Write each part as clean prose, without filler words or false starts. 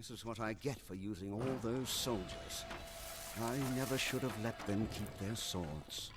This is what I get for using all those soldiers. I never should have let them keep their swords.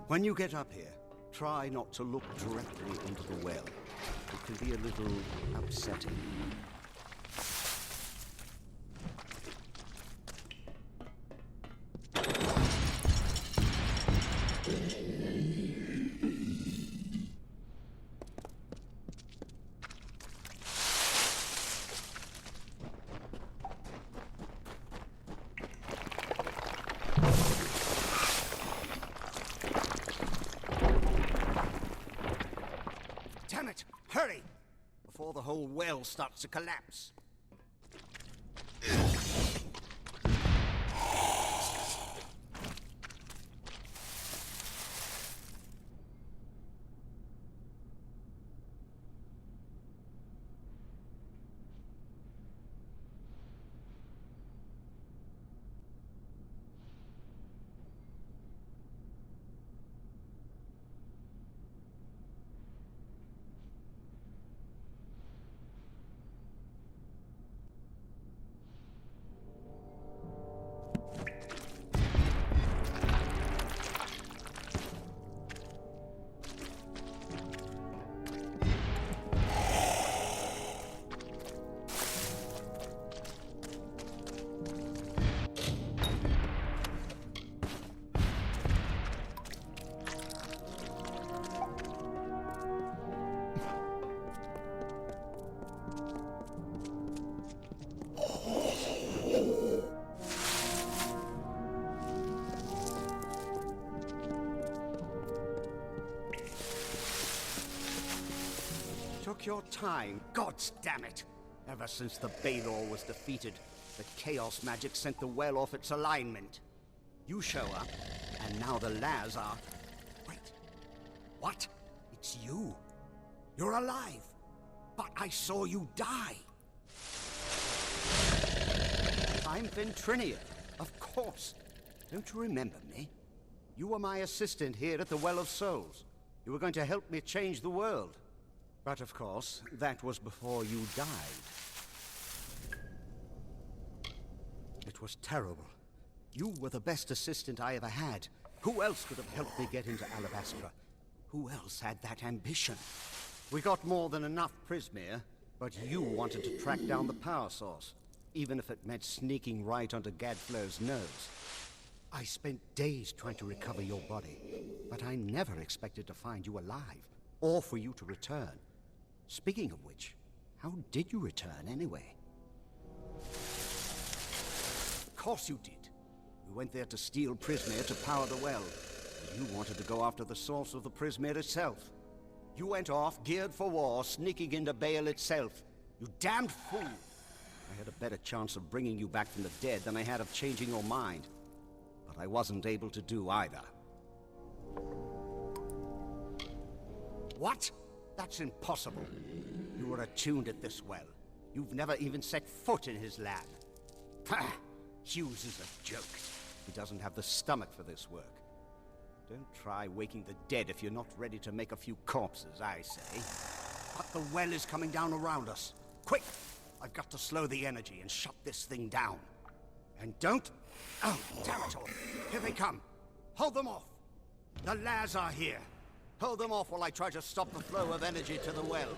When you get up here, try not to look directly into the well. It can be a little upsetting. Damn it! Hurry! Before the whole well starts to collapse. Took your time, gods damn it! Ever since the Balor was defeated, the chaos magic sent the well off its alignment. You show up, and now the Laz are... Wait, what? It's you. You're alive. But I saw you die. I'm Ventrinia, of course. Don't you remember me? You were my assistant here at the Well of Souls. You were going to help me change the world. But of course, that was before you died. It was terrible. You were the best assistant I ever had. Who else could have helped me get into Alabastra? Who else had that ambition? We got more than enough Prismere, but you wanted to track down the power source, even if it meant sneaking right onto Gadflow's nose. I spent days trying to recover your body, but I never expected to find you alive, or for you to return. Speaking of which, how did you return anyway? Of course you did. We went there to steal Prismere to power the well. You wanted to go after the source of the Prismere itself. You went off, geared for war, sneaking into Baal itself. You damned fool! I had a better chance of bringing you back from the dead than I had of changing your mind. But I wasn't able to do either. What? That's impossible. You were attuned at this well. You've never even set foot in his lab. Pah! Hughes is a joke. He doesn't have the stomach for this work. Don't try waking the dead if you're not ready to make a few corpses, I say. But the well is coming down around us. Quick! I've got to slow the energy and shut this thing down. And don't... Oh, damn it all. Here they come. Hold them off. The Laz are here. Hold them off while I try to stop the flow of energy to the well.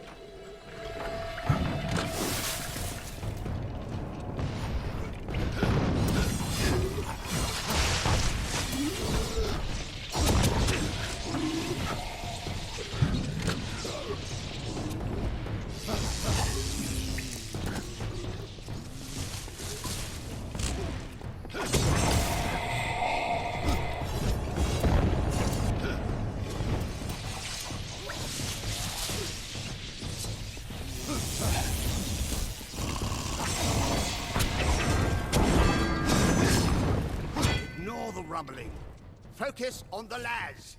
Ignore the rumbling. Focus on the Laz.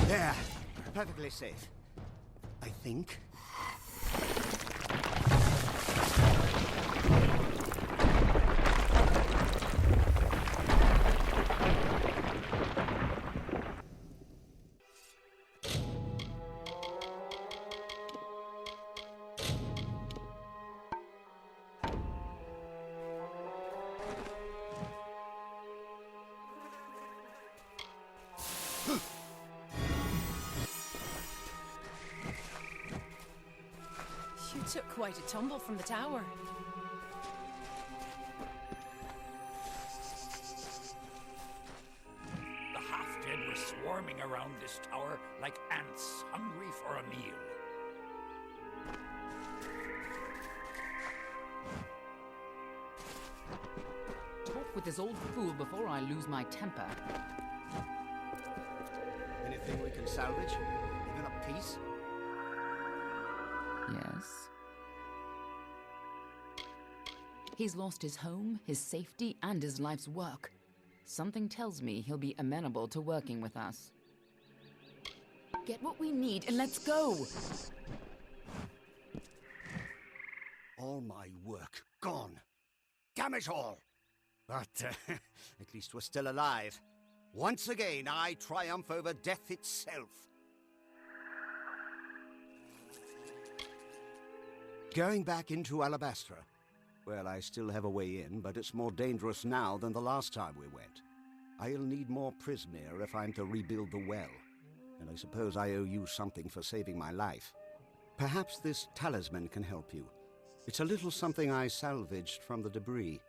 There. Perfectly safe. I think. You took quite a tumble from the tower. The half-dead were swarming around this tower like ants hungry for a meal. Talk with this old fool before I lose my temper. Anything we can salvage? Even a piece? Yes. He's lost his home, his safety, and his life's work. Something tells me he'll be amenable to working with us. Get what we need and let's go! All my work gone. Damn it all! But at least we're still alive. Once again, I triumph over death itself. Going back into Alabastra. Well, I still have a way in, but it's more dangerous now than the last time we went. I'll need more Prismere if I'm to rebuild the well. And I suppose I owe you something for saving my life. Perhaps this talisman can help you. It's a little something I salvaged from the debris.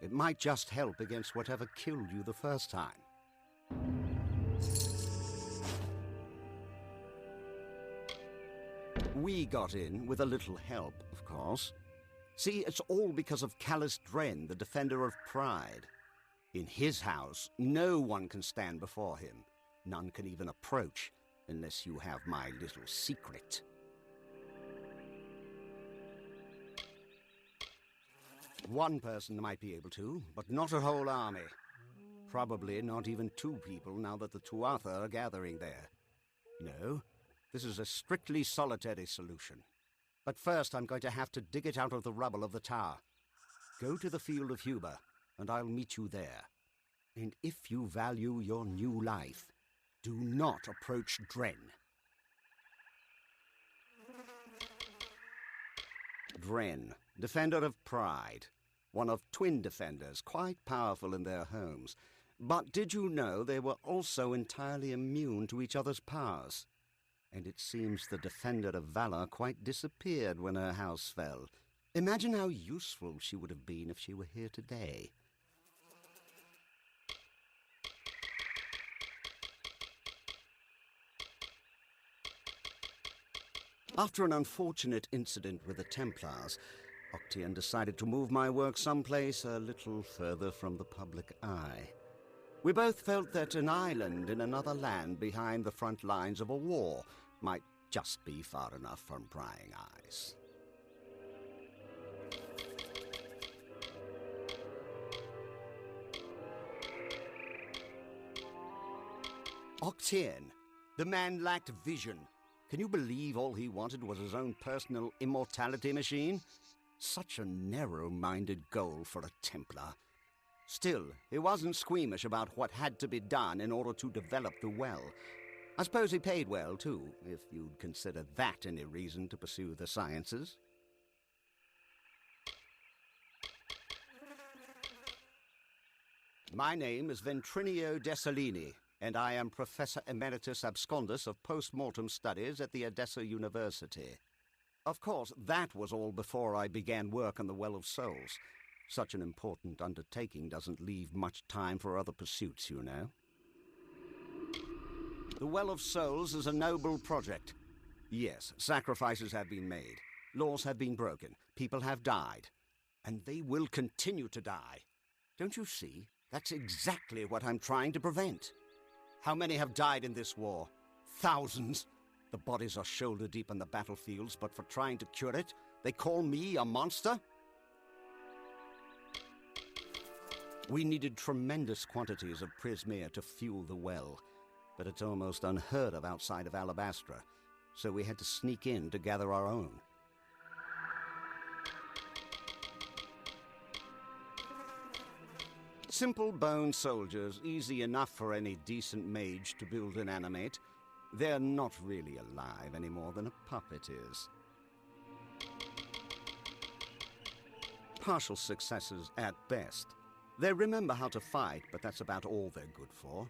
It might just help against whatever killed you the first time. We got in with a little help, of course. See, it's all because of Callus Dren, the defender of pride. In his house, no one can stand before him. None can even approach, unless you have my little secret. One person might be able to, but not a whole army. Probably not even 2 people now that the Tuatha are gathering there. No, this is a strictly solitary solution. But first I'm going to have to dig it out of the rubble of the tower. Go to the field of Huber, and I'll meet you there. And if you value your new life, do not approach Dren. Dren, defender of pride. One of twin defenders, quite powerful in their homes. But did you know they were also entirely immune to each other's powers? And it seems the Defender of Valor quite disappeared when her house fell. Imagine how useful she would have been if she were here today. After an unfortunate incident with the Templars, Octian decided to move my work someplace a little further from the public eye. We both felt that an island in another land behind the front lines of a war might just be far enough from prying eyes. Octian, the man lacked vision. Can you believe all he wanted was his own personal immortality machine? Such a narrow-minded goal for a Templar. Still, he wasn't squeamish about what had to be done in order to develop the well. I suppose he paid well, too, if you'd consider that any reason to pursue the sciences. My name is Ventrinio Dessalini, and I am Professor Emeritus Abscondus of Post-Mortem Studies at the Edessa University. Of course, that was all before I began work on the Well of Souls. Such an important undertaking doesn't leave much time for other pursuits, you know. The Well of Souls is a noble project. Yes, sacrifices have been made. Laws have been broken. People have died. And they will continue to die. Don't you see? That's exactly what I'm trying to prevent. How many have died in this war? Thousands. The bodies are shoulder deep in the battlefields, but for trying to cure it, they call me a monster? We needed tremendous quantities of prismere to fuel the well, but it's almost unheard of outside of Alabastra, so we had to sneak in to gather our own. Simple bone soldiers, easy enough for any decent mage to build and animate. They're not really alive any more than a puppet is. Partial successes at best. They remember how to fight, but that's about all they're good for.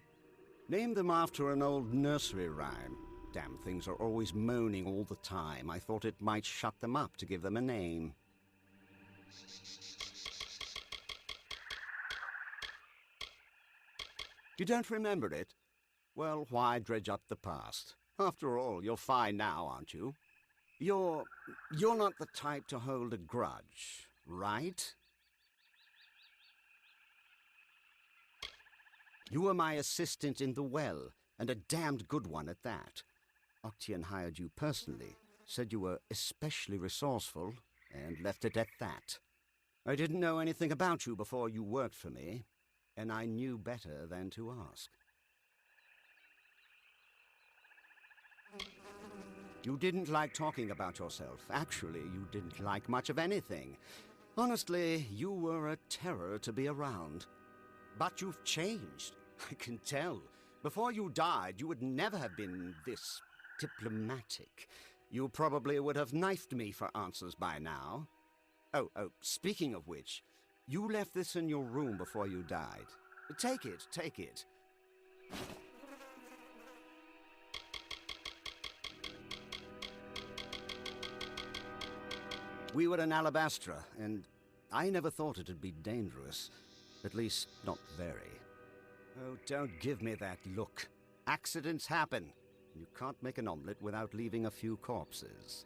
Named them after an old nursery rhyme. Damn things are always moaning all the time. I thought it might shut them up to give them a name. You don't remember it? Well, why dredge up the past? After all, you're fine now, aren't you? You're not the type to hold a grudge, right? You were my assistant in the well, and a damned good one at that. Octian hired you personally, said you were especially resourceful, and left it at that. I didn't know anything about you before you worked for me, and I knew better than to ask. You didn't like talking about yourself. Actually, you didn't like much of anything. Honestly, you were a terror to be around. But you've changed. I can tell. Before you died, you would never have been this diplomatic. You probably would have knifed me for answers by now. Oh, speaking of which, you left this in your room before you died. Take it, take it. We were in Alabastra, and I never thought it'd be dangerous. At least, not very. Oh, don't give me that look. Accidents happen. You can't make an omelette without leaving a few corpses.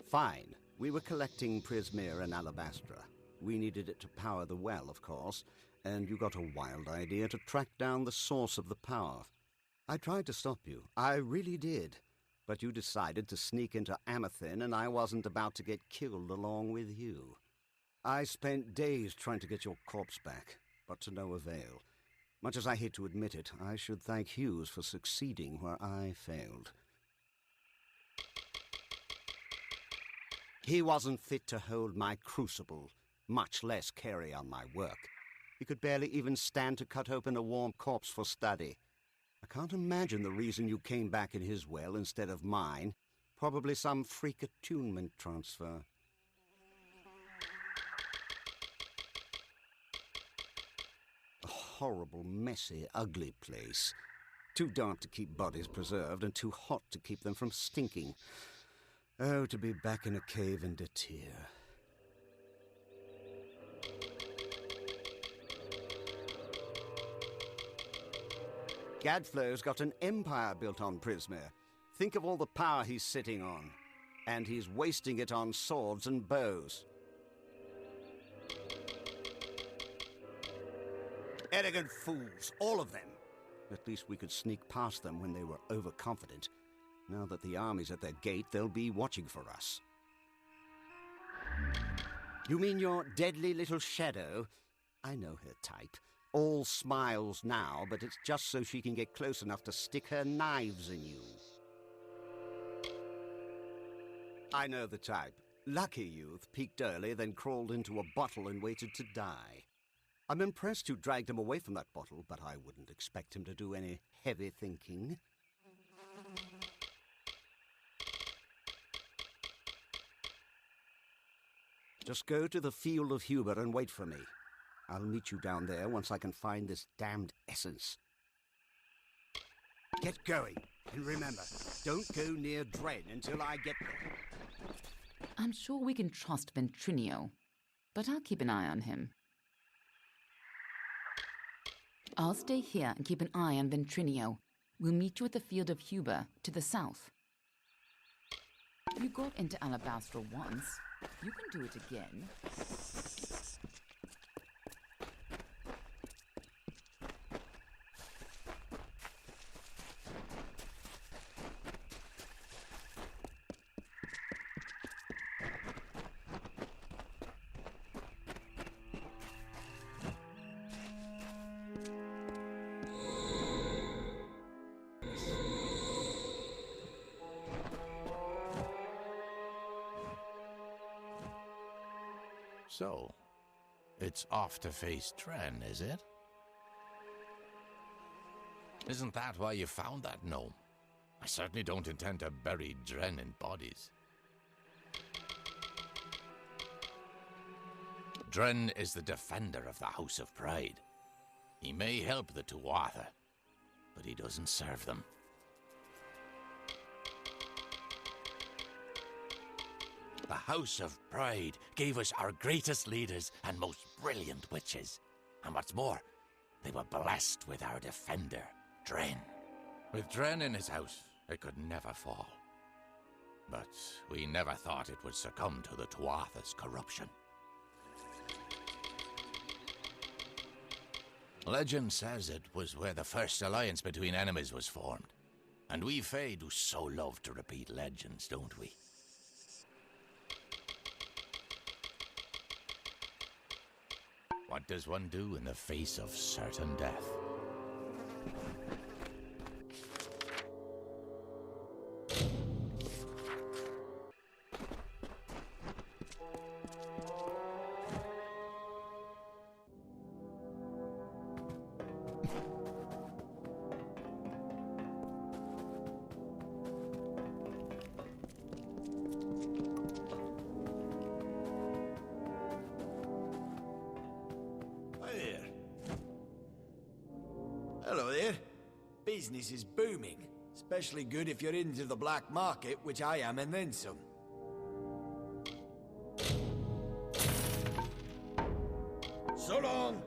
Fine. We were collecting prismere in Alabastra. We needed it to power the well, of course, and you got a wild idea to track down the source of the power. I tried to stop you. I really did. But you decided to sneak into Amethyst, and I wasn't about to get killed along with you. I spent days trying to get your corpse back, but to no avail. Much as I hate to admit it, I should thank Hughes for succeeding where I failed. He wasn't fit to hold my crucible, much less carry on my work. He could barely even stand to cut open a warm corpse for study. I can't imagine the reason you came back in his well instead of mine. Probably some freak attunement transfer. A horrible, messy, ugly place. Too dark to keep bodies preserved and too hot to keep them from stinking. Oh, to be back in a cave in Datir. Gadflow's got an empire built on prismere. Think of all the power he's sitting on. And he's wasting it on swords and bows. Arrogant fools, all of them. At least we could sneak past them when they were overconfident. Now that the army's at their gate, they'll be watching for us. You mean your deadly little shadow? I know her type. All smiles now, but it's just so she can get close enough to stick her knives in you. I know the type. Lucky youth, peaked early, then crawled into a bottle and waited to die. I'm impressed you dragged him away from that bottle, but I wouldn't expect him to do any heavy thinking. Just go to the Field of Huber and wait for me. I'll meet you down there once I can find this damned essence. Get going, and remember, don't go near Dren until I get there. I'm sure we can trust Ventrinio, but I'll keep an eye on him. I'll stay here and keep an eye on Ventrinio. We'll meet you at the field of Huber, to the south. You got into Alabastra once. You can do it again. So, it's off to face Dren, is it? Isn't that why you found that gnome? I certainly don't intend to bury Dren in bodies. Dren is the defender of the House of Pride. He may help the Tuatha, but he doesn't serve them. The House of Pride gave us our greatest leaders and most brilliant witches. And what's more, they were blessed with our defender, Dren. With Dren in his house, it could never fall. But we never thought it would succumb to the Tuatha's corruption. Legend says it was where the first alliance between enemies was formed. And we Fae do so love to repeat legends, don't we? What does one do in the face of certain death? Hello there. Business is booming. Especially good if you're into the black market, which I am, and then some. So long!